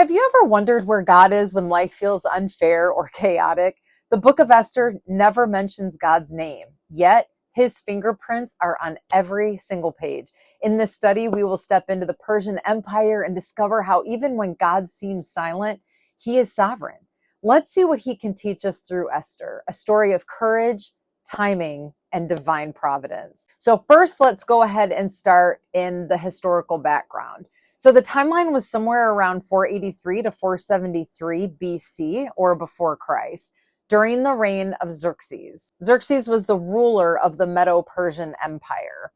Have you ever wondered where God is when life feels unfair or chaotic? The Book of Esther never mentions God's name, yet his fingerprints are on every single page. In this study, we will step into the Persian Empire and discover how even when God seems silent, he is sovereign. Let's see what he can teach us through Esther, a story of courage, timing, and divine providence. So first, let's go ahead and start in the historical background. So the timeline was somewhere around 483 to 473 BC or before Christ, during the reign of Xerxes. Xerxes was the ruler of the Medo-Persian Empire.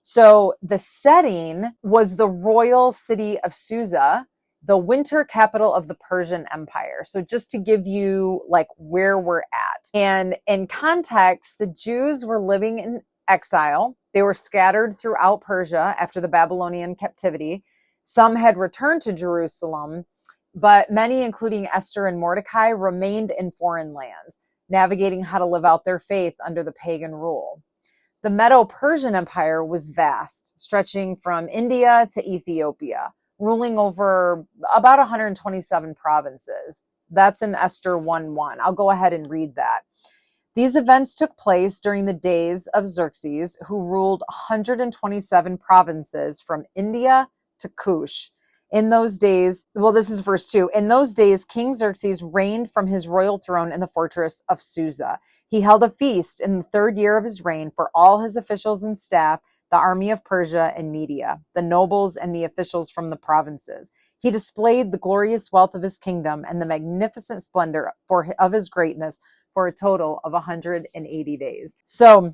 So the setting was the royal city of Susa, the winter capital of the Persian Empire. So just to give you like where we're at. And in context, the Jews were living in exile. They were scattered throughout Persia after the Babylonian captivity. Some had returned to Jerusalem, but many, including Esther and Mordecai, remained in foreign lands, navigating how to live out their faith under the pagan rule. The Medo-Persian Empire was vast, stretching from India to Ethiopia, ruling over about 127 provinces. That's in Esther 1:1. I'll go ahead and read that. These events took place during the days of Xerxes, who ruled 127 provinces from India to Cush. In those days, well, this is verse 2. In those days, King Xerxes reigned from his royal throne in the fortress of Susa. He held a feast in the 3rd year of his reign for all his officials and staff, the army of Persia and Media, the nobles and the officials from the provinces. He displayed the glorious wealth of his kingdom and the magnificent splendor of his greatness for a total of 180 days. So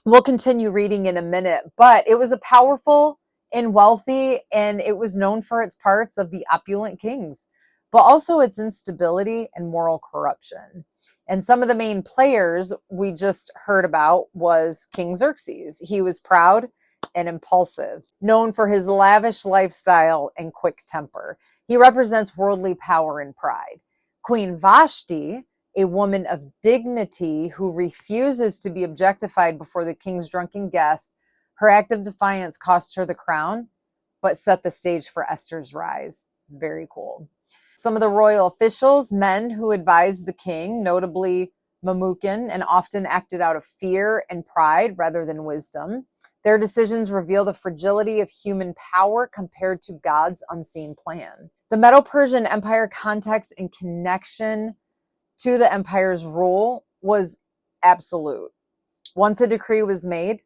we'll continue reading in a minute, but it was a powerful and wealthy, and it was known for its parts of the opulent kings, but also its instability and moral corruption. And some of the main players we just heard about was King Xerxes. He was proud and impulsive, known for his lavish lifestyle and quick temper. He represents worldly power and pride. Queen Vashti, a woman of dignity who refuses to be objectified before the king's drunken guests, her act of defiance cost her the crown, but set the stage for Esther's rise. Very cool. Some of the royal officials, men who advised the king, notably Mamukin, and often acted out of fear and pride rather than wisdom. Their decisions reveal the fragility of human power compared to God's unseen plan. The Medo-Persian Empire context and connection to the empire's rule was absolute. Once a decree was made,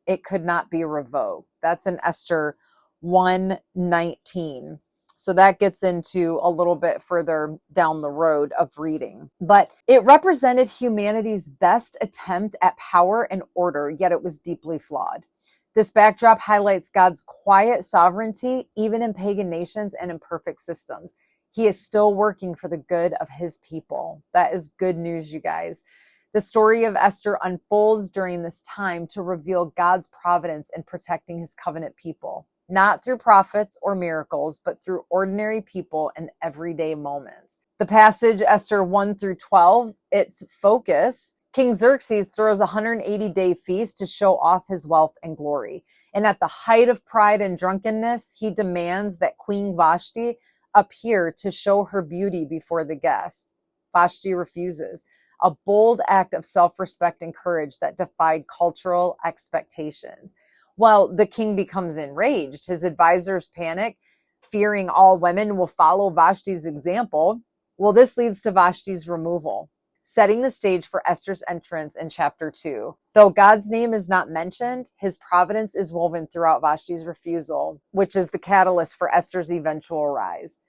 it could not be revoked. That's in Esther 1:19. So that gets into a little bit further down the road of reading. But it represented humanity's best attempt at power and order, yet it was deeply flawed. This backdrop highlights God's quiet sovereignty, even in pagan nations and imperfect systems. He is still working for the good of his people. That is good news, you guys. The story of Esther unfolds during this time to reveal God's providence in protecting his covenant people, not through prophets or miracles, but through ordinary people in everyday moments. The passage, Esther 1-12, its focus, King Xerxes throws a 180-day feast to show off his wealth and glory. And at the height of pride and drunkenness, he demands that Queen Vashti appear to show her beauty before the guest. Vashti refuses. A bold act of self-respect and courage that defied cultural expectations. Well, the king becomes enraged. His advisors panic, fearing all women will follow Vashti's example. Well, this leads to Vashti's removal, setting the stage for Esther's entrance in chapter 2. Though God's name is not mentioned, his providence is woven throughout Vashti's refusal, which is the catalyst for Esther's eventual rise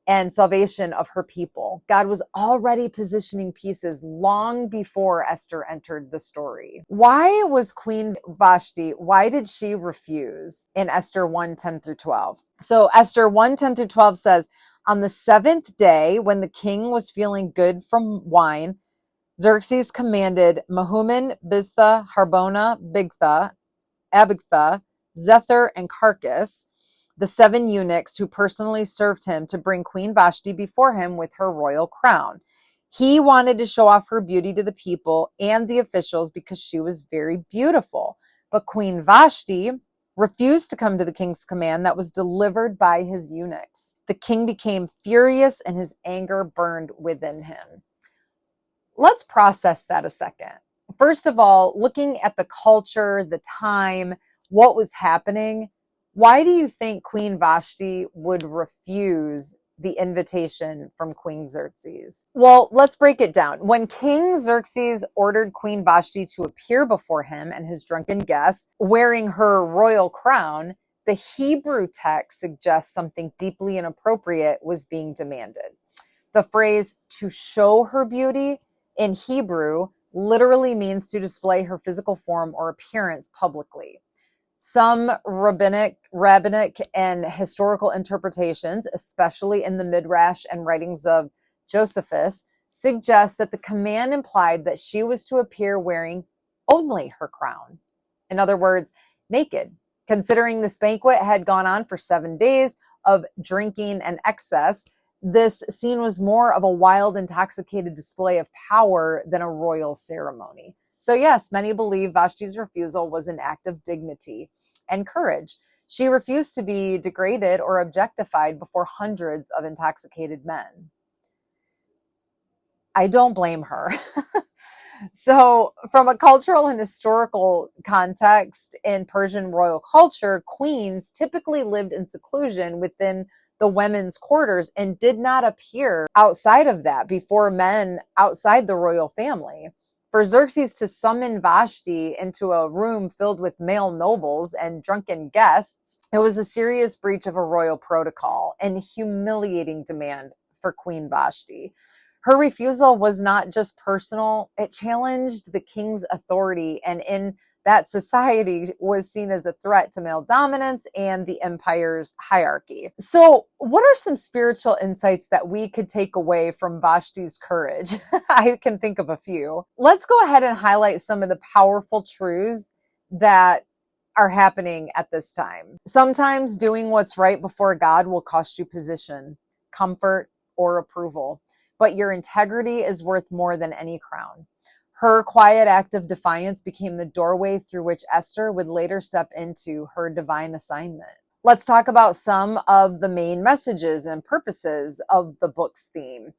and salvation of her people. God was already positioning pieces long before Esther entered the story. Why was Queen Vashti, why did she refuse in Esther 1:10-12? So Esther 1:10-12 says, on the 7th day, when the king was feeling good from wine, Xerxes commanded Mehuman, Biztha, Harbona, Bigtha, Abagtha, Zethar, and Carcass, the 7 eunuchs who personally served him, to bring Queen Vashti before him with her royal crown. He wanted to show off her beauty to the people and the officials because she was very beautiful. But Queen Vashti refused to come to the king's command that was delivered by his eunuchs. The king became furious and his anger burned within him. Let's process that a second. First of all, looking at the culture, the time, what was happening, why do you think Queen Vashti would refuse the invitation from Queen Xerxes? Well, let's break it down. When King Xerxes ordered Queen Vashti to appear before him and his drunken guests wearing her royal crown, the Hebrew text suggests something deeply inappropriate was being demanded. The phrase "to show her beauty" in Hebrew literally means to display her physical form or appearance publicly. Some rabbinic and historical interpretations, especially in the Midrash and writings of Josephus, suggest that the command implied that she was to appear wearing only her crown. In other words, naked. Considering this banquet had gone on for 7 days of drinking and excess, this scene was more of a wild, intoxicated display of power than a royal ceremony. So yes, many believe Vashti's refusal was an act of dignity and courage. She refused to be degraded or objectified before hundreds of intoxicated men. I don't blame her. So from a cultural and historical context, in Persian royal culture, queens typically lived in seclusion within the women's quarters and did not appear outside of that before men outside the royal family. For Xerxes to summon Vashti into a room filled with male nobles and drunken guests, it was a serious breach of a royal protocol and humiliating demand for Queen Vashti. Her refusal was not just personal, it challenged the king's authority, and in that society was seen as a threat to male dominance and the empire's hierarchy. So what are some spiritual insights that we could take away from Vashti's courage? I can think of a few. Let's go ahead and highlight some of the powerful truths that are happening at this time. Sometimes doing what's right before God will cost you position, comfort, or approval, but your integrity is worth more than any crown. Her quiet act of defiance became the doorway through which Esther would later step into her divine assignment. Let's talk about some of the main messages and purposes of the book's theme.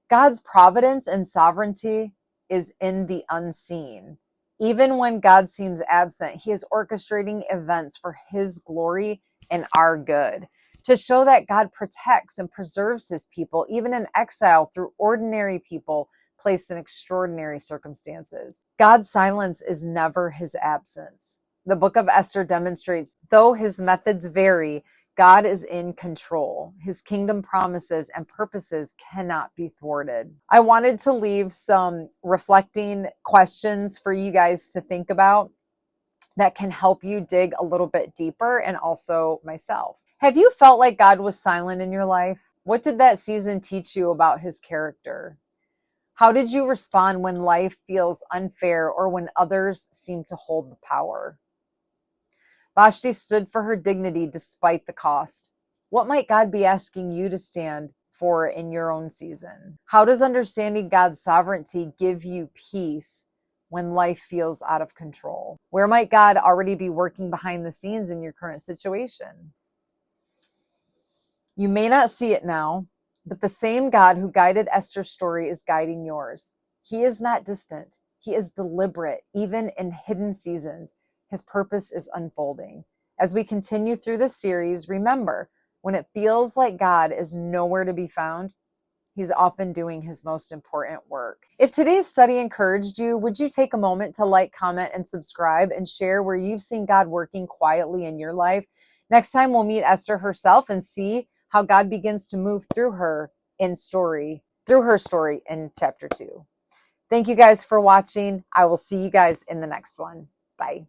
God's providence and sovereignty is in the unseen. Even when God seems absent, he is orchestrating events for his glory and our good, to show that God protects and preserves his people, even in exile, through ordinary people placed in extraordinary circumstances. God's silence is never his absence. The Book of Esther demonstrates, though his methods vary, God is in control. His kingdom promises and purposes cannot be thwarted. I wanted to leave some reflecting questions for you guys to think about that can help you dig a little bit deeper, and also myself. Have you felt like God was silent in your life? What did that season teach you about his character? How did you respond when life feels unfair or when others seem to hold the power? Vashti stood for her dignity despite the cost. What might God be asking you to stand for in your own season? How does understanding God's sovereignty give you peace when life feels out of control? Where might God already be working behind the scenes in your current situation? You may not see it now, but the same God who guided Esther's story is guiding yours. He is not distant. He is deliberate, even in hidden seasons. His purpose is unfolding. As we continue through this series, remember, when it feels like God is nowhere to be found, he's often doing his most important work. If today's study encouraged you, would you take a moment to like, comment, and subscribe and share where you've seen God working quietly in your life? Next time we'll meet Esther herself and see how God begins to move through her story in chapter 2. Thank you guys for watching. I will see you guys in the next one. Bye.